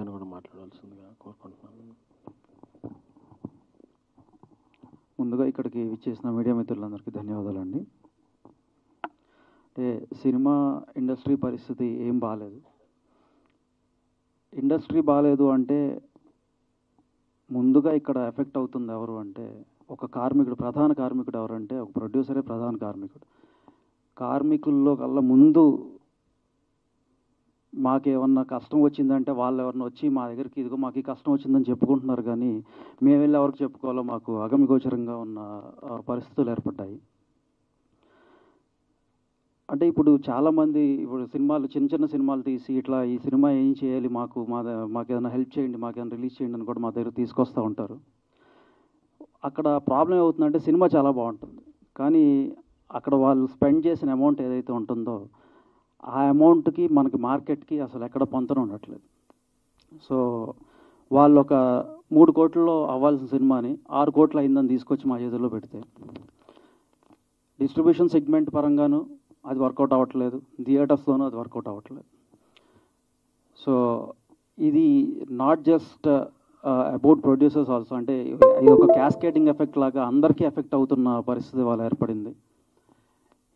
అని కూడా మాట్లాడాల్సిందిగా కోరుకుంటున్నాను. ముందుగా ఇక్కడికి విచ్చేసిన మీడియా మిత్రులందరికీ ధన్యవాదాలండి. అంటే సినిమా ఇండస్ట్రీ పరిస్థితి ఏం బాలేదు. ఇండస్ట్రీ బాలేదు అంటే ముందుగా ఇక్కడ ఎఫెక్ట్ అవుతుంది ఎవరు అంటే ఒక కార్మికుడు, ప్రధాన కార్మికుడు ఎవరంటే ఒక ప్రొడ్యూసరే ప్రధాన కార్మికుడు. కార్మికుల్లో కల్లా ముందు మాకేమన్నా కష్టం వచ్చిందంటే వాళ్ళు ఎవరన్నా వచ్చి మా దగ్గరికి ఇదిగో మాకు ఈ కష్టం వచ్చిందని చెప్పుకుంటున్నారు, కానీ మేము వెళ్ళి ఎవరికి చెప్పుకోవాలో మాకు అగమ్యగోచరంగా ఉన్న పరిస్థితులు ఏర్పడ్డాయి. అంటే ఇప్పుడు చాలామంది ఇప్పుడు సినిమాలు చిన్న చిన్న సినిమాలు తీసి ఇట్లా ఈ సినిమా ఏం చేయాలి, మాకు ఏదైనా హెల్ప్ చేయండి, మాకేదైనా రిలీజ్ చేయండి అని కూడా మా దగ్గర తీసుకొస్తూ ఉంటారు. అక్కడ ప్రాబ్లం ఏమవుతుందంటే సినిమా చాలా బాగుంటుంది, కానీ అక్కడ వాళ్ళు స్పెండ్ చేసిన అమౌంట్ ఏదైతే ఉంటుందో ఆ అమౌంట్కి మనకి మార్కెట్కి అసలు ఎక్కడ పొంతన ఉండట్లేదు. సో వాళ్ళు ఒక 3 కోట్లలో అవ్వాల్సిన సినిమాని 6 కోట్లు అయిందని తీసుకొచ్చి మా చేతుల్లో పెడితే డిస్ట్రిబ్యూషన్ సెగ్మెంట్ పరంగాను అది వర్కౌట్ అవ్వట్లేదు, థియేటర్స్లోనూ అది వర్కౌట్ అవ్వట్లేదు. సో ఇది not just about producers also, అంటే ఇది ఒక క్యాస్కేటింగ్ ఎఫెక్ట్ లాగా అందరికీ ఎఫెక్ట్ అవుతున్న పరిస్థితి వాళ్ళ ఏర్పడింది.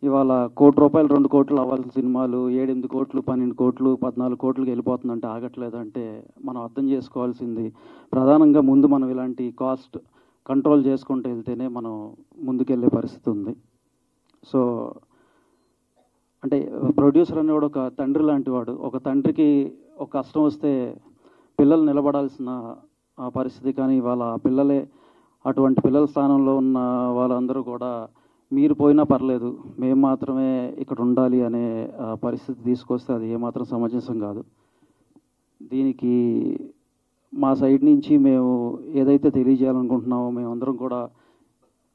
ఇవాళ 1 కోటి రూపాయలు 2 కోట్లు అవ్వాల్సిన సినిమాలు 7-8 కోట్లు 12 కోట్లు 14 కోట్లకి వెళ్ళిపోతుందంటే ఆగట్లేదంటే మనం అర్థం చేసుకోవాల్సింది ప్రధానంగా ముందు మనం ఇలాంటి కాస్ట్ కంట్రోల్ చేసుకుంటూ వెళ్తేనే మనం ముందుకెళ్ళే పరిస్థితి ఉంది. సో అంటే ప్రొడ్యూసర్ అనేవాడు ఒక తండ్రి లాంటి వాడు. ఒక తండ్రికి ఒక కష్టం వస్తే పిల్లలు నిలబడాల్సిన పరిస్థితి, కానీ వాళ్ళ పిల్లలే అటువంటి పిల్లల స్థానంలో ఉన్న వాళ్ళందరూ కూడా మీరు పోయినా పర్లేదు మేము మాత్రమే ఇక్కడ ఉండాలి అనే పరిస్థితి తీసుకొస్తే అది ఏమాత్రం సమంజసం కాదు. దీనికి మా సైడ్ నుంచి మేము ఏదైతే తెలియజేయాలనుకుంటున్నామో మేమందరం కూడా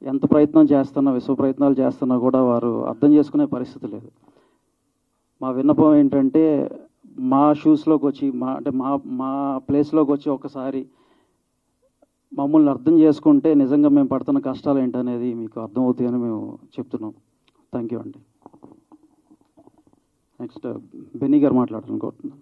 ఎంత ప్రయత్నం చేస్తున్నా, విశ్వ ప్రయత్నాలు చేస్తున్నా కూడా వారు అర్థం చేసుకునే పరిస్థితి లేదు. మా విన్నపం ఏంటంటే మా షూస్లోకి వచ్చి మా ప్లేస్లోకి వచ్చి ఒకసారి మమ్మల్ని అర్థం చేసుకుంటే నిజంగా మేము పడుతున్న కష్టాలు ఏంటనేది మీకు అర్థమవుతాయని మేము చెప్తున్నాం. థ్యాంక్ యూ అండి. నెక్స్ట్ బెన్నీ గారు మాట్లాడాలనుకుంటున్నాను.